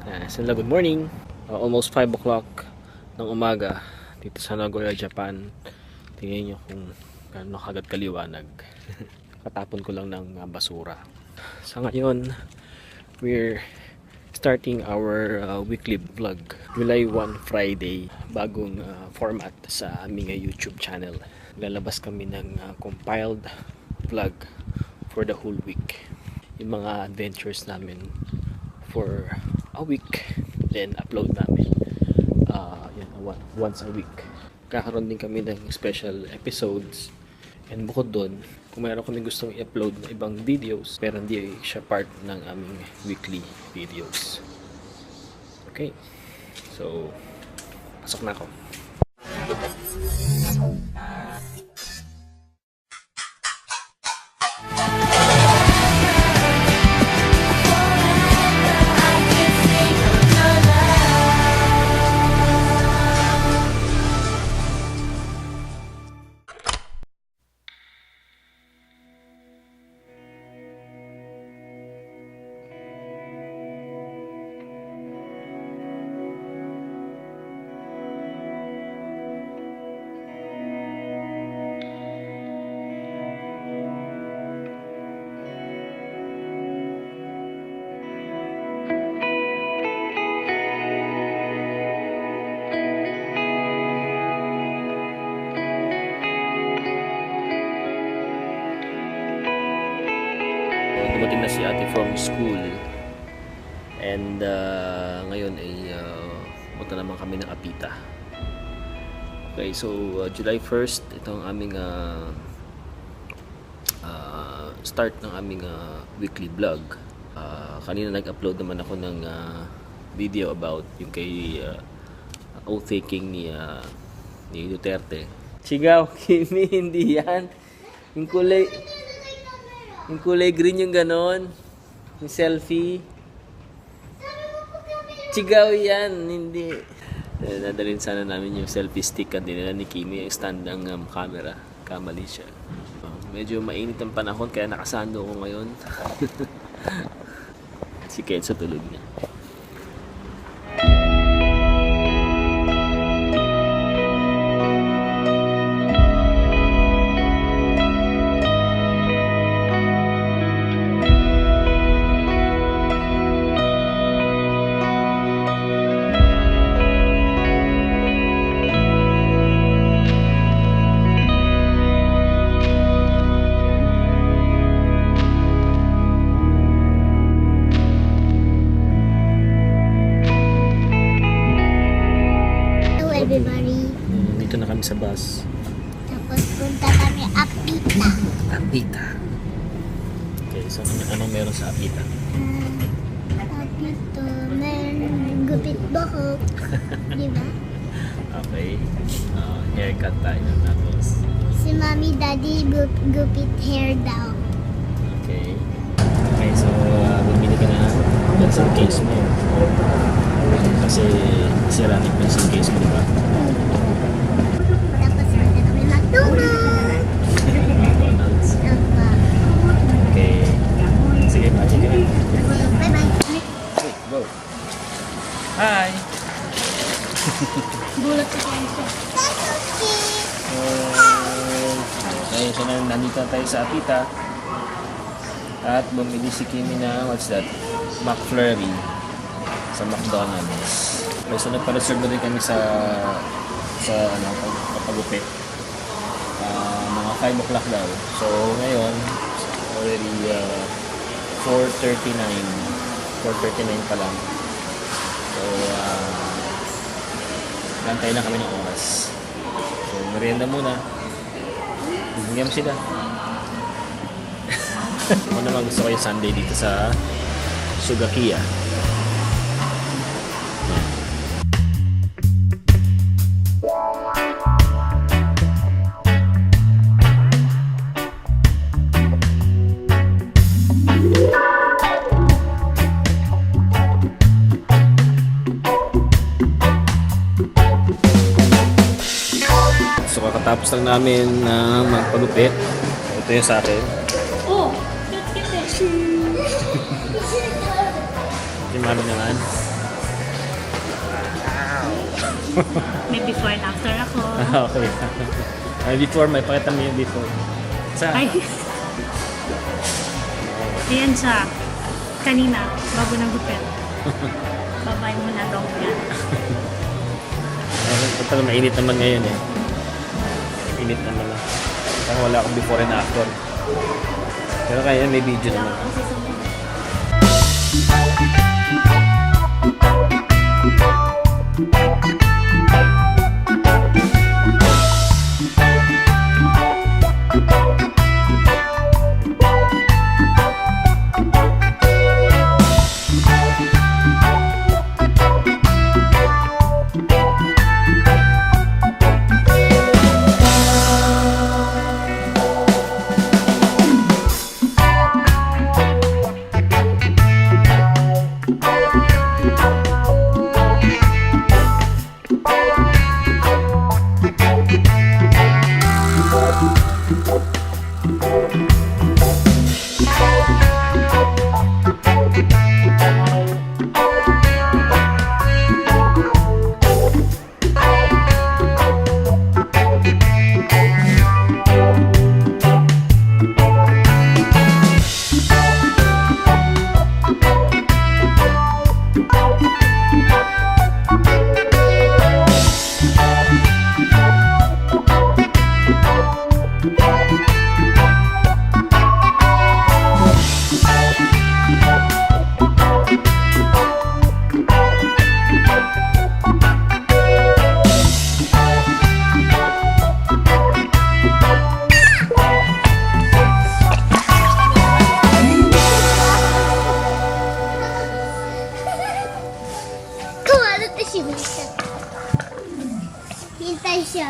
Good morning. Almost 5 o'clock ng umaga dito sa Nagoya, Japan. Tingnan nyo kung gaano kagad kaliwanag. Katapon ko lang ng basura. Sa ngayon, we're starting our weekly vlog. July 1 Friday, bagong format sa aming YouTube channel. Lalabas kami ng compiled vlog for the whole week. Yung mga adventures namin for a week, then upload namin once a week. Kakaroon din kami ng special episodes, and bukod doon, kung mayroon kami gustong i-upload na ibang videos pero hindi siya part ng aming weekly videos. Okay, so pasok na ako. Dumating na si ate from school, and ngayon ay punta naman kami ng Apita. Okay, so July 1st, ito ang aming start ng aming weekly vlog. Kanina nag-upload naman ako ng video about yung kay oath-taking ni Duterte. Sigaw, Kimi, hindi yan. Yung kulay green yung ganon. Yung selfie. Sigaw yan, hindi. Nadalhin sana namin yung selfie stick at nila ni Kimi yung stand ng camera. Kamali siya. Medyo mainit ang panahon kaya nakasando ko ngayon. Si Kenzo tulog niya. Everybody. Dito na kami sa bus. Tapos punta kami Apita. Apita. Okay, so anong meron sa Apita? Apita, meron gupit buhok. Di ba? Okay. Haircut tayo. Tapos, Si Mommy Daddy gupit hair daw. okay. Okay, so bumili ka na pencil case mo. Kasi ceramic pencil case mo, di ba? Tapos punta kami McDonald's. McDonald's. Apa. Okay. Sige, magic ka na. Bye-bye. Okay, go. Hi! Bulot ko tayo siya. That's okay. Okay, so nandito na tayo sa Apita. At bumili si Kimi na, what's that? McFlurry sa McDonald's. Okay, so nagpa-reserve na rin kami sa pagupit. Mga 5 o'clock daw. So ngayon, already 4:39 pa lang. So gantay na kami ng oras. So merienda muna. Bigyan sila. Ako naman gusto ko yung Sunday dito sa Sugakiya. So kakatapos lang namin magpagupit. Ito yung sa akin. Oh, cute. Si Mami naman. May before and after ako. Okay. Before, may pakita mo yung before. Sa? Ay. Ayan siya. Kanina, bago nagupit. Babay mo na long yan. Pero mainit naman ngayon eh. Init naman lang. Parang wala akong before and after. Pero kaya may video naman. Kumalat na si Misa. Hintay siya.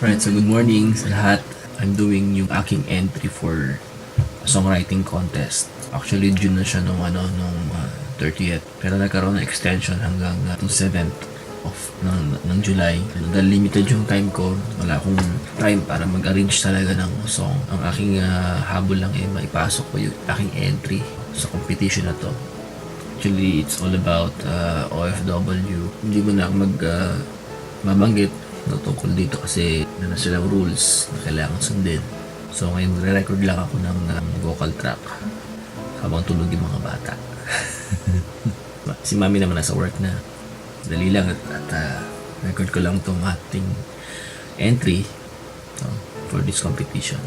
Right, so good morning sa lahat. I'm doing yung aking entry for a songwriting contest. Actually, June na siya nung 30th. Pero nagkaroon ng extension hanggang to 7th ng July. Dahil limited yung time ko, wala akong time para mag-arrange talaga ng song. Ang aking habol lang ay maipasok ko yung aking entry sa competition na to. Actually, it's all about OFW. Hindi mo na mabanggit no, tungkol dito kasi na silang rules na kailangan sundin. So ngayon re-record lang ako ng vocal track habang tulog yung mga bata. Si mami naman nasa work na. Dali lang at record ko lang itong ating entry for this competition.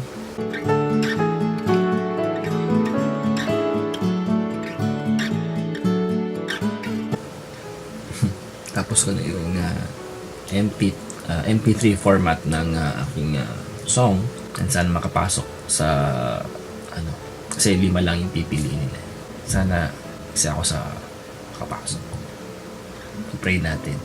Tapos ko na yung MP3 format ng aking song and sana makapasok sa kasi 5 lang yung pipiliin nila. Sana isa ako sa makapasok. Pray natin.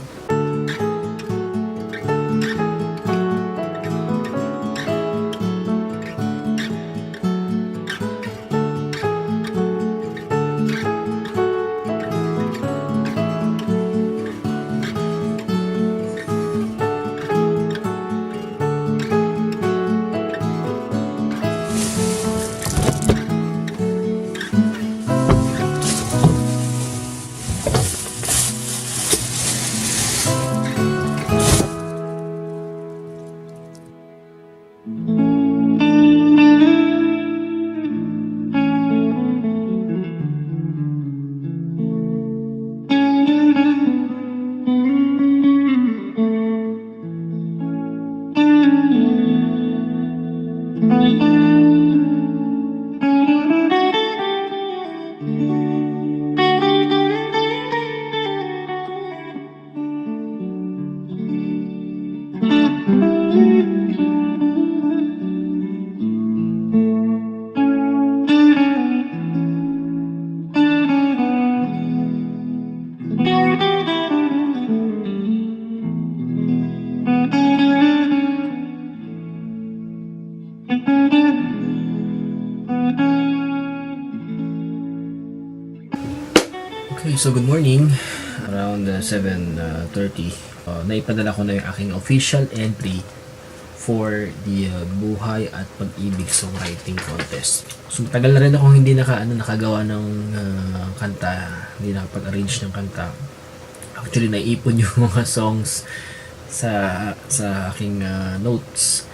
So good morning. Around 7:30, naipadala ko na yung aking official entry for the Buhay at Pag-ibig Songwriting Contest. So tagal na rin akong hindi nakagawa ng kanta, hindi nakapag-arrange ng kanta. Actually, naipon yung mga songs sa aking notes.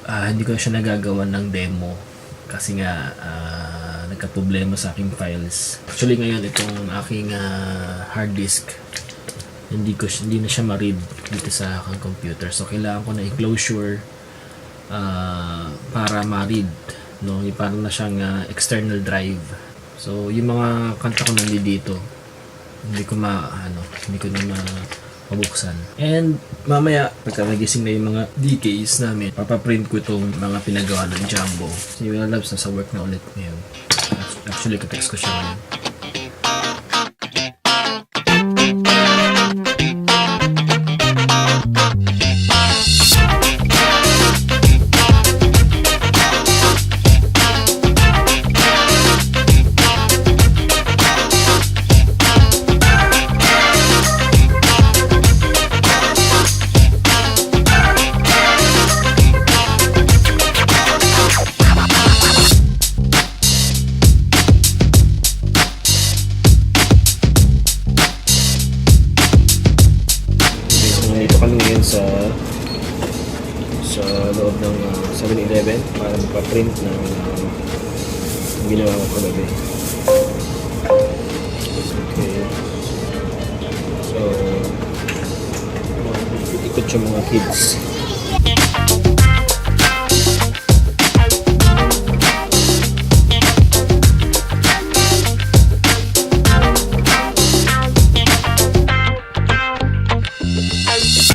Hindi ko siya nagagawa ng demo kasi nga nagka-problema sa aking files. Actually ngayon itong aking hard disk hindi na siya ma-read dito sa aking computer. So kailangan ko na i-closure para ma-read, no? Yung parang na siyang external drive. So yung mga kanta ko nandito hindi ko na mabuksan. And mamaya, pagka nagising na yung mga DKs namin, papaprint ko itong mga pinagawa ng Jumbo. Si Willa Loves nasa work na ulit ngayon. Actually, katext ko siya ngayon. Sa loob ng 7-Eleven para magpa-print ng ginawa ko kagabi. Okay. So, ikot yung mga kids.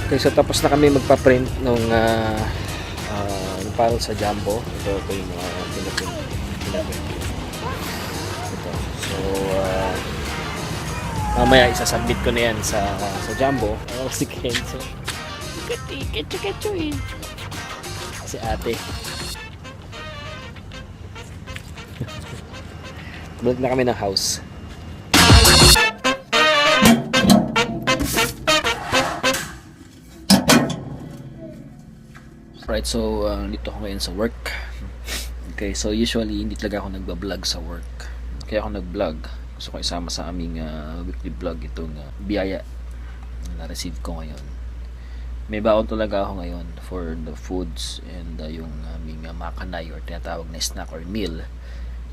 Okay, so tapos na kami magpa-print nung file sa Jumbo. Ito yung mga pinaprint. Ito. So, mamaya isasubmit ko na yan sa Jumbo. Si Kenzo. Si ate. Balik na kami ng house. Right, so dito ako ngayon sa work. Okay, so usually hindi talaga ako nagba-vlog sa work. Kaya ako nag-vlog. Gusto ko isama sa aming weekly vlog itong biyaya na na-receive ko ngayon. May baon talaga ako ngayon for the foods and yung aming makanay or tinatawag na snack or meal.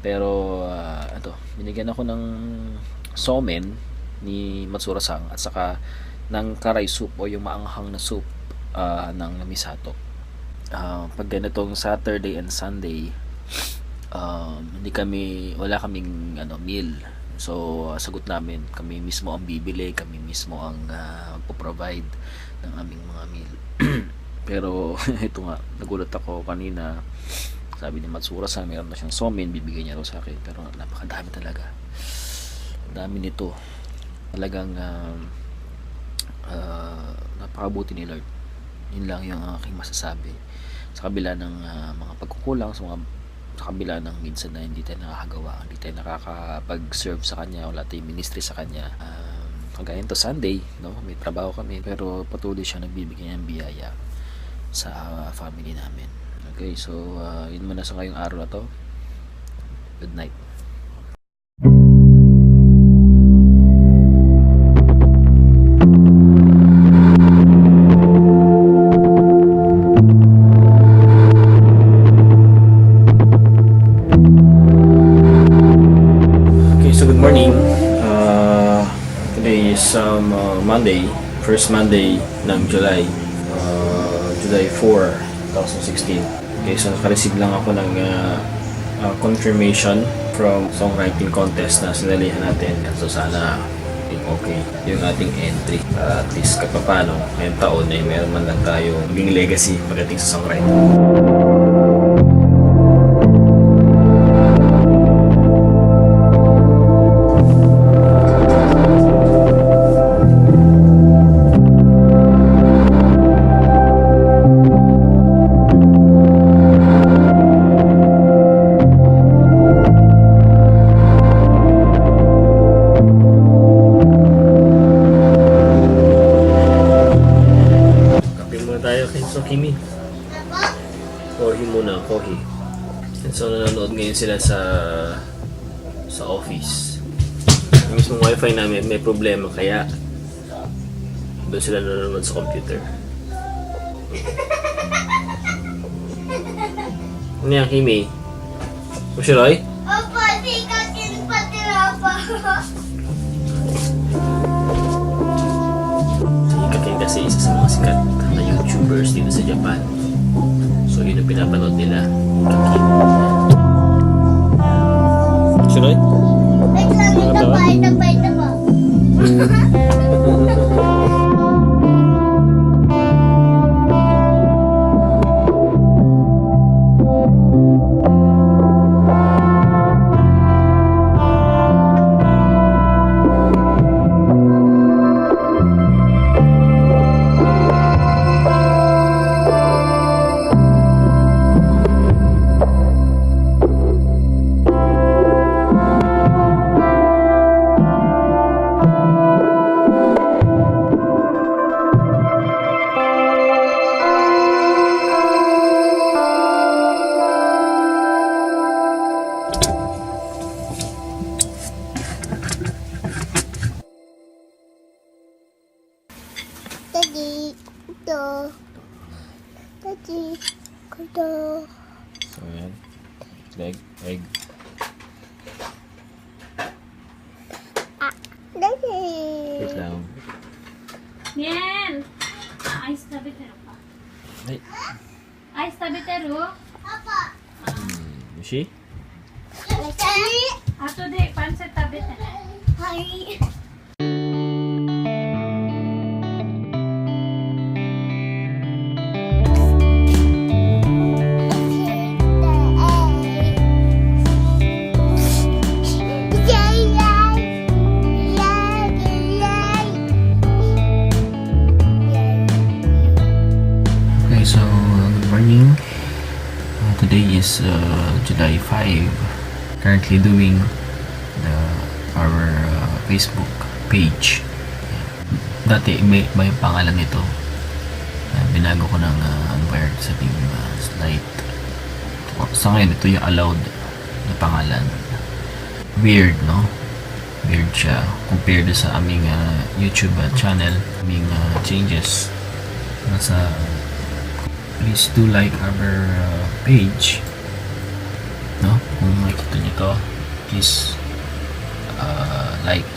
Pero binigyan ako ng somen ni Matsura-san at saka ng karay soup o yung maanghang na soup ng Misato. Pag ganitong Saturday and Sunday, wala kaming meal. So sagot namin, kami mismo ang bibili, kami mismo ang magpo-provide ng aming mga meal. Pero ito nga, nagulat ako kanina. Sabi ni Matsura sa meron na siyang somen, bibigyan niya raw sa akin. Pero napakadami talaga. Ang dami nito. Talagang napakabuti ni Lord. Yun lang yung aking masasabi. Sa kabila ng mga pagkukulang, sa kabila ng minsan na hindi tayo nakakagawa, hindi tayo nakakapag-serve sa kanya, wala tayong ministry sa kanya. Kagaya to Sunday, no? May trabaho kami, pero patuloy siya nagbibigay ng biyaya sa family namin. Okay, so yun muna sa ngayong araw na to. Good night. Monday, first Monday ng July 4, 2016. Okay, so naka-receive lang ako ng confirmation from songwriting contest na sinalihan natin. So sana okay yung ating entry. At least kapapano, ngayong taon ay meron man lang tayo maging legacy pagdating sa songwriting. Kimi. Kohi muna, kohi. And so nanonood ngayon sila sa office. Yung mismong wifi namin may problema kaya doon sila nanonood sa computer. Ano yan, Kimi? Mushiroy? Opo, di ka kinpatirapa. Si Kakin kasi isa sa mga sikat na YouTubers dito sa Japan. So yun ang pinapanood nila. Kakin. Mushiroy? Wait lang, ito pa. Daddy, ito. Daddy, ito. So yan. Egg. Daddy. Wait lang. Yan! Ayos na bitero pa. Ay. Ayos na bitero. Papa. Mushi? Daddy. Ato di, pansit na bitero. Hi. Okay, so good morning. Today is July 5. Currently doing our Facebook page. Dati may pangalan nito. Binago ko ng unwired sa slide. Sa ngayon ito yung allowed na pangalan. Weird, no? Weird siya compared sa aming YouTube channel, aming changes. Please do like our page, no? Kung makikita nyo to, please like,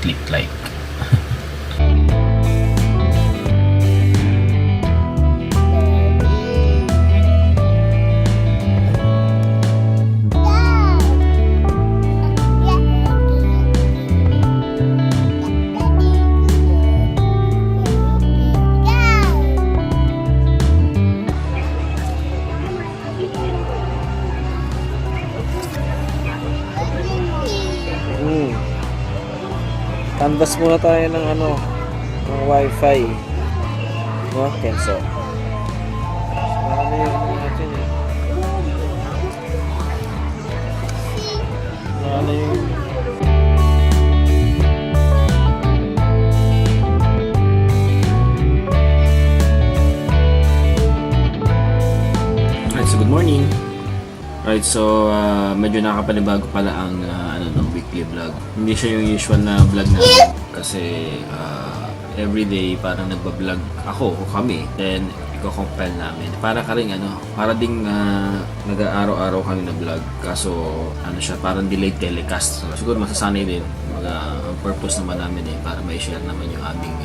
click like. Canvas muna tayo ng ng wifi. No, Kenzo. Marami yung natin eh. Marami yung... Alright, so good morning. Alright, so medyo nakapanibago pala ang weekly vlog. Hindi siya yung usual na vlog na kasi everyday parang nagba-vlog ako o kami, then i-compile namin para ka rin para ding nag-aaraw-araw kami na vlog, kaso siya parang delayed telecast, so, siguro masasanay din. Ang purpose naman namin para ma-share naman yung aming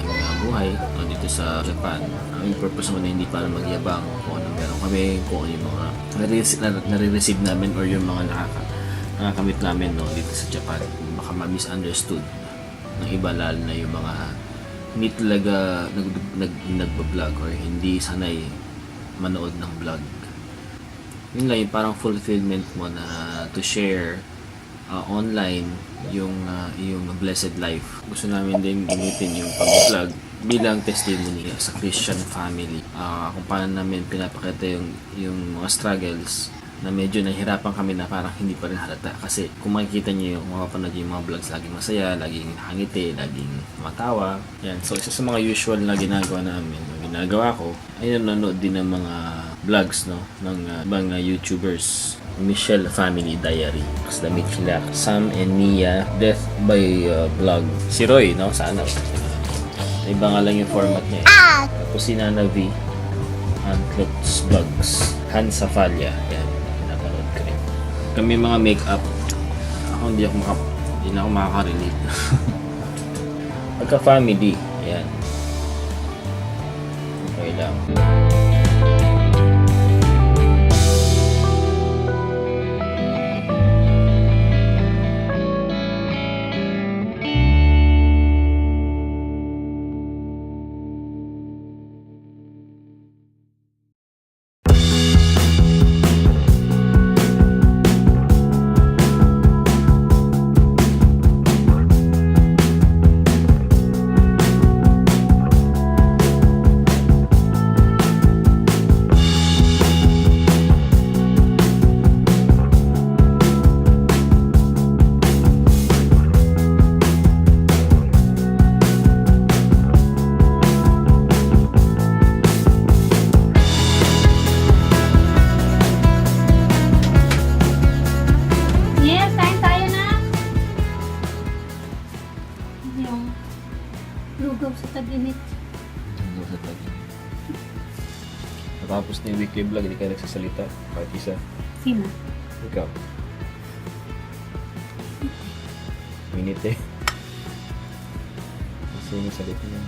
buhay dito sa Japan. Ang purpose naman hindi para magyabang kung ano meron kami, kung ano yung mga nare-receive namin or yung mga nakakamit namin dito sa Japan. Baka ma-misunderstood ng iba, lalo na yung mga hindi talaga nagbablog or hindi sanay manood ng vlog. Yun lang yung parang fulfillment mo na to share online yung blessed life. Gusto namin din gamitin yung pag-vlog bilang testimony sa Christian family. Kung paano namin pinapakita yung mga struggles na medyo nahihirapan kami na parang hindi pa rin halata, kasi kung makikita nyo yung makapanood yung mga vlogs, laging masaya, laging nakangiti, laging matawa. Yan. So isa sa mga usual na ginagawa namin, yung ginagawa ko ay nanonood din ng mga vlogs, no, ng mga YouTubers. Michelle Family Diary. Mas damit sila Sam and Mia Death by Vlog. Si Roy, no, sana. Iba nga lang yung format niya. Tapos si Nana V Antlots Vlogs. Hansa Falia. Yan, napanood ko rin. Kami mga makeup. Ako hindi na ako makaka-relate. Pagka-family, yan. Okay lang. Yes, kain tayo na. Yung lugaw sa tag-init. Natapos na yung weekly vlog, hindi ka nagsasalita. Kahit isa. Sino? Ikaw. Minute eh. Kasi yung salita niya.